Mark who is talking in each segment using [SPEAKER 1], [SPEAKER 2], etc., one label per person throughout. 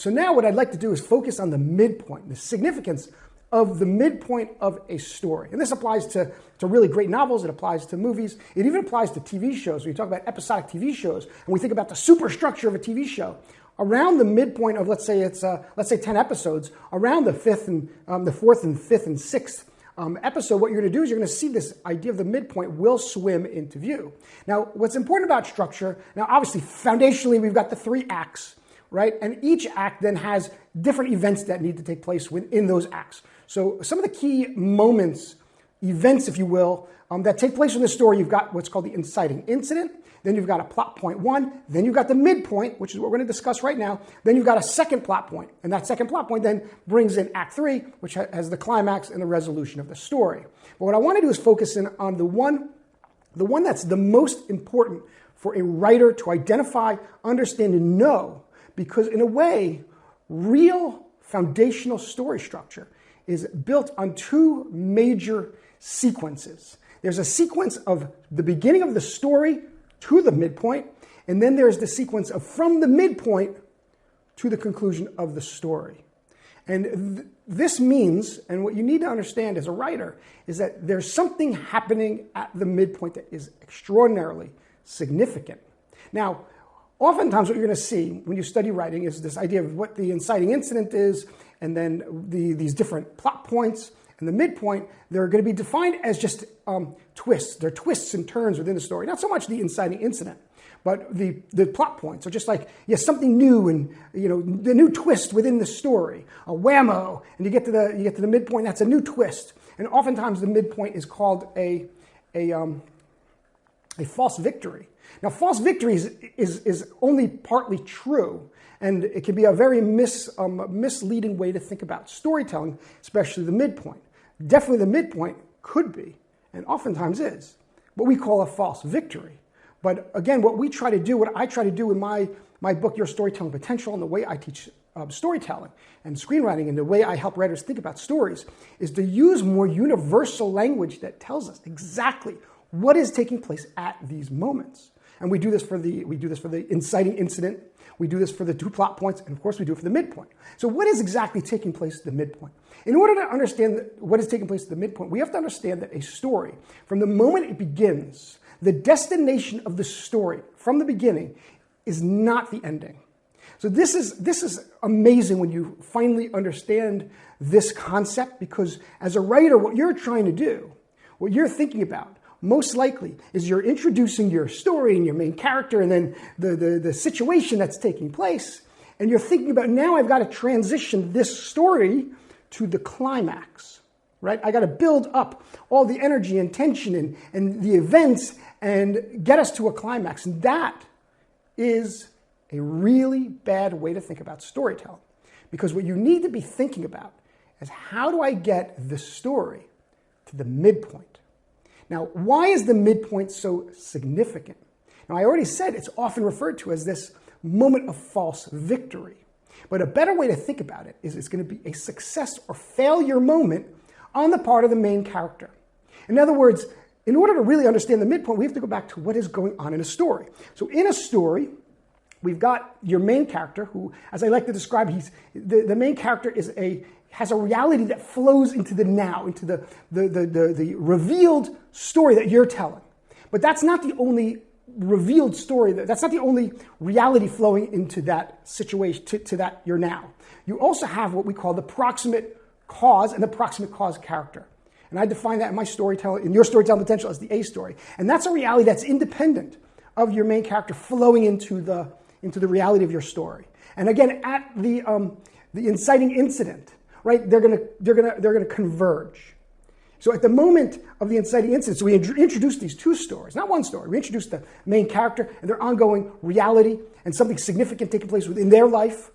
[SPEAKER 1] So now what I'd like to do is focus on the midpoint, the significance of the midpoint of a story. And this applies to really great novels, it applies to movies, it even applies to TV shows. When you talk about episodic TV shows, and we think about the superstructure of a TV show, around the midpoint of, let's say 10 episodes, around the fourth and fifth and sixth episode, what you're going to do is you're going to see this idea of the midpoint will swim into view. Now, what's important about structure, now obviously foundationally we've got the 3 acts, right? And each act then has different events that need to take place within those acts. So some of the key moments, events, if you will, that take place in the story, you've got what's called the inciting incident, then you've got a plot point 1, then you've got the midpoint, which is what we're going to discuss right now, then you've got a second plot point, and that second plot point then brings in Act 3, which has the climax and the resolution of the story. But what I want to do is focus in on the one that's the most important for a writer to identify, understand, and know, because in a way, real foundational story structure is built on 2 major sequences. There's a sequence of the beginning of the story to the midpoint, and then there's the sequence of from the midpoint to the conclusion of the story. And this means, and what you need to understand as a writer, is that there's something happening at the midpoint that is extraordinarily significant. Now, oftentimes what you're going to see when you study writing is this idea of what the inciting incident is, and then these different plot points, and the midpoint, they're going to be defined as just twists. They're twists and turns within the story. Not so much the inciting incident, but the plot points are just like, yes, something new and, the new twist within the story. A whammo, and you get to the midpoint, that's a new twist. And oftentimes the midpoint is called a false victory. Now, false victory is only partly true, and it can be a very misleading way to think about storytelling, especially the midpoint. Definitely the midpoint could be, and oftentimes is, what we call a false victory. But again, what I try to do in my book, Your Storytelling Potential, and the way I teach storytelling and screenwriting and the way I help writers think about stories, is to use more universal language that tells us exactly what is taking place at these moments. And we do this for the inciting incident, we do this for the 2 plot points, and of course we do it for the midpoint. So what is exactly taking place at the midpoint? In order to understand what is taking place at the midpoint, we have to understand that a story, from the moment it begins, the destination of the story from the beginning is not the ending. So this is amazing when you finally understand this concept, because as a writer, what you're trying to do, what you're thinking about, most likely is you're introducing your story and your main character and then the situation that's taking place, and you're thinking about, now I've got to transition this story to the climax, right? I got to build up all the energy and tension and the events and get us to a climax. And that is a really bad way to think about storytelling, because what you need to be thinking about is, how do I get the story to the midpoint? Now, why is the midpoint so significant? Now, I already said it's often referred to as this moment of false victory. But a better way to think about it is it's going to be a success or failure moment on the part of the main character. In other words, in order to really understand the midpoint, we have to go back to what is going on in a story. So in a story, we've got your main character, who, as I like to describe, the main character has a reality that flows into the now, into the revealed story that you're telling. But that's not the only revealed story, that's not the only reality flowing into that situation, to that you're now. You also have what we call the proximate cause and the proximate cause character. And I define that in my storytelling, in Your Storytelling Potential, as the A story. And that's a reality that's independent of your main character flowing into the reality of your story. And again, at the inciting incident, right, they're gonna converge. So at the moment of the inciting incident, so we introduce these 2 stories, not one story. We introduce the main character and their ongoing reality and something significant taking place within their life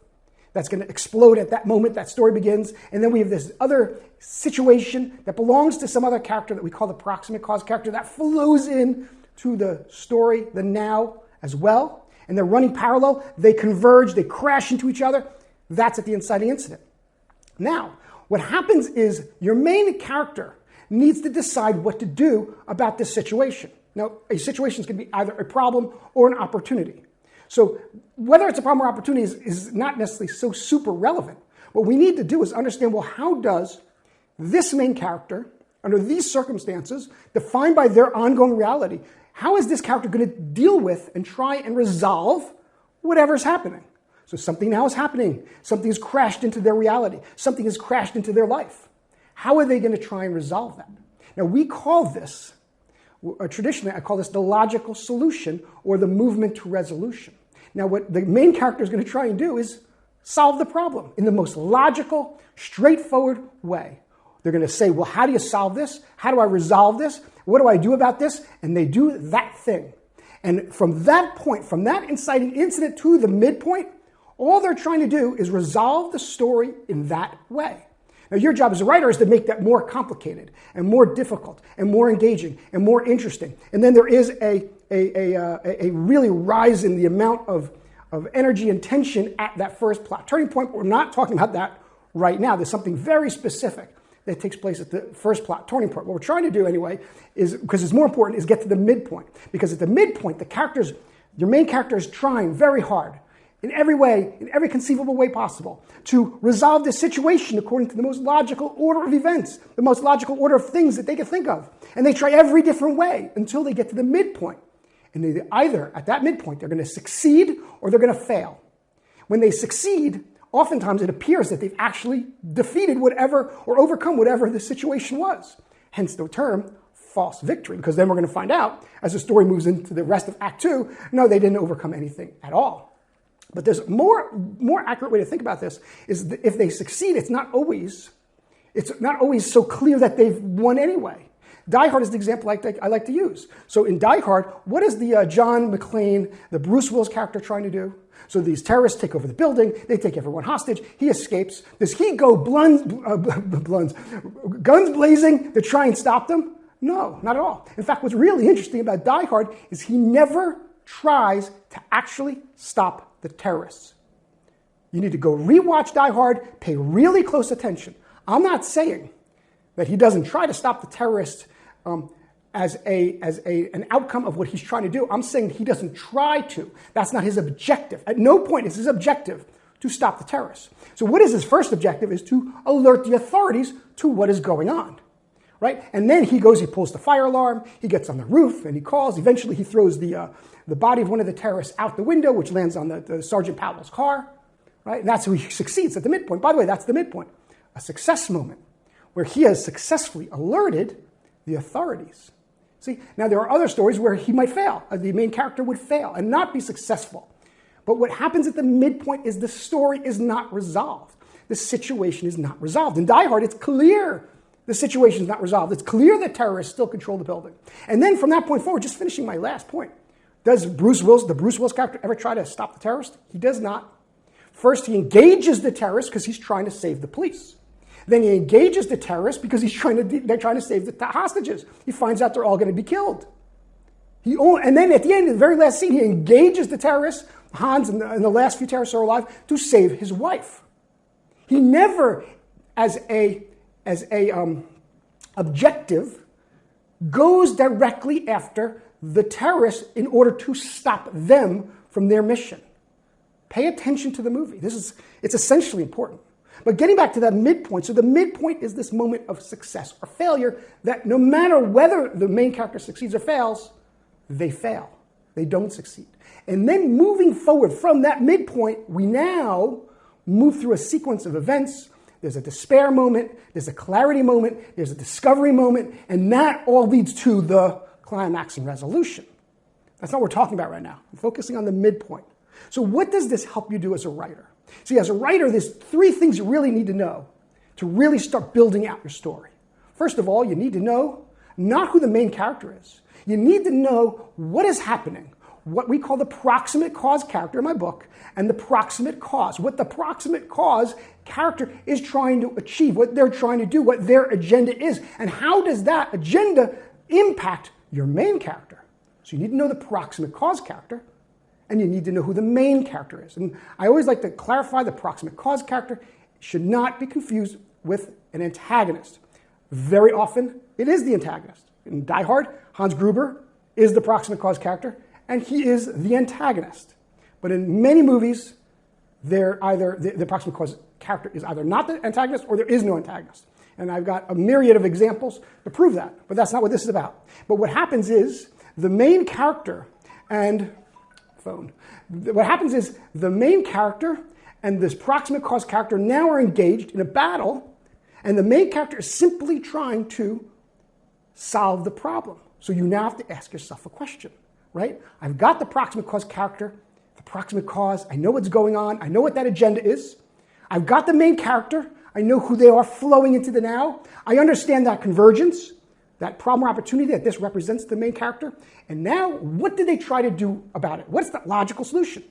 [SPEAKER 1] that's going to explode at that moment. That story begins. And then we have this other situation that belongs to some other character that we call the proximate cause character that flows in to the story, the now, as well. And they're running parallel. They converge. They crash into each other. That's at the inciting incident. Now, what happens is your main character needs to decide what to do about this situation. Now, a situation is going to be either a problem or an opportunity. So whether it's a problem or opportunity is not necessarily so super relevant. What we need to do is understand, well, how does this main character, under these circumstances, defined by their ongoing reality, how is this character going to deal with and try and resolve whatever's happening? So something now is happening. Something has crashed into their reality. Something has crashed into their life. How are they going to try and resolve that? Now, we call this, traditionally, I call this the logical solution or the movement to resolution. Now, what the main character is going to try and do is solve the problem in the most logical, straightforward way. They're going to say, well, how do you solve this? How do I resolve this? What do I do about this? And they do that thing. And from that point, from that inciting incident to the midpoint, all they're trying to do is resolve the story in that way. Now, your job as a writer is to make that more complicated and more difficult and more engaging and more interesting. And then there is a really rise in the amount of energy and tension at that first plot turning point. But we're not talking about that right now. There's something very specific that takes place at the first plot turning point. What we're trying to do anyway is, because it's more important, is get to the midpoint. Because at the midpoint, your main character is trying very hard in every way, in every conceivable way possible, to resolve this situation according to the most logical order of events, the most logical order of things that they can think of. And they try every different way until they get to the midpoint. And they either, at that midpoint, they're going to succeed or they're going to fail. When they succeed, oftentimes it appears that they've actually defeated whatever or overcome whatever the situation was. Hence the term false victory, because then we're going to find out, as the story moves into the rest of Act 2, no, they didn't overcome anything at all. But there's a more accurate way to think about this is that if they succeed, it's not always so clear that they've won anyway. Die Hard is the example I like to use. So in Die Hard, what is the John McClane, the Bruce Willis character trying to do? So these terrorists take over the building, they take everyone hostage, he escapes. Does he go guns blazing to try and stop them? No, not at all. In fact, what's really interesting about Die Hard is he never tries to actually stop the terrorists. You need to go rewatch Die Hard, pay really close attention. I'm not saying that he doesn't try to stop the terrorists as an outcome of what he's trying to do. I'm saying he doesn't try to. That's not his objective. At no point is his objective to stop the terrorists. So what is his first objective is to alert the authorities to what is going on, right? And then he pulls the fire alarm, he gets on the roof and he calls. Eventually he throws the body of one of the terrorists out the window, which lands on the Sergeant Powell's car, right? And that's how he succeeds at the midpoint. By the way, that's the midpoint, a success moment where he has successfully alerted the authorities. See, now there are other stories where he might fail. The main character would fail and not be successful. But what happens at the midpoint is the story is not resolved. The situation is not resolved. In Die Hard, it's clear the situation is not resolved. It's clear that terrorists still control the building. And then from that point forward, just finishing my last point, does the Bruce Willis character ever try to stop the terrorist? He does not. First, he engages the terrorist because he's trying to save the police. Then he engages the terrorists because they're trying to save the hostages. He finds out they're all going to be killed. And then at the end, in the very last scene, he engages the terrorists, Hans and the last few terrorists are alive, to save his wife. He never, as a objective, goes directly after the terrorists in order to stop them from their mission. Pay attention to the movie. It's essentially important. But getting back to that midpoint, so the midpoint is this moment of success or failure that no matter whether the main character succeeds or fails, they fail. They don't succeed. And then moving forward from that midpoint, we now move through a sequence of events. There's a despair moment, there's a clarity moment, there's a discovery moment, and that all leads to the climax and resolution. That's not what we're talking about right now. I'm focusing on the midpoint. So what does this help you do as a writer? See, as a writer, there's three things you really need to know to really start building out your story. First of all, you need to know not who the main character is. You need to know what is happening, what we call the proximate cause character in my book, and the proximate cause, what the proximate cause character is trying to achieve, what they're trying to do, what their agenda is, and how does that agenda impact your main character. So you need to know the proximate cause character, and you need to know who the main character is. And I always like to clarify the proximate cause character should not be confused with an antagonist. Very often, it is the antagonist. In Die Hard, Hans Gruber is the proximate cause character, and he is the antagonist. But in many movies, they're either the proximate cause character is either not the antagonist or there is no antagonist. And I've got a myriad of examples to prove that, but that's not what this is about. But what happens is the main character and this proximate cause character now are engaged in a battle, and the main character is simply trying to solve the problem. So you now have to ask yourself a question, right? I've got the proximate cause character, the proximate cause, I know what's going on, I know what that agenda is. I've got the main character, I know who they are flowing into the now. I understand that convergence, that problem or opportunity that this represents the main character. And now, what do they try to do about it? What's the logical solution?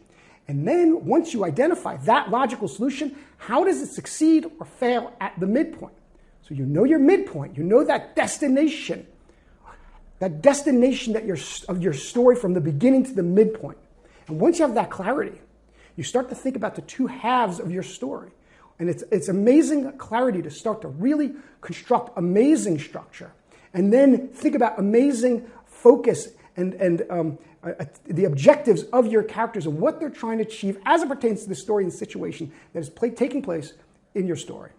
[SPEAKER 1] And then, once you identify that logical solution, how does it succeed or fail at the midpoint? So you know your midpoint, you know that destination of your story from the beginning to the midpoint. And once you have that clarity, you start to think about the two halves of your story. And it's amazing clarity to start to really construct amazing structure. And then think about amazing focus and the objectives of your characters and what they're trying to achieve as it pertains to the story and situation that is taking place in your story.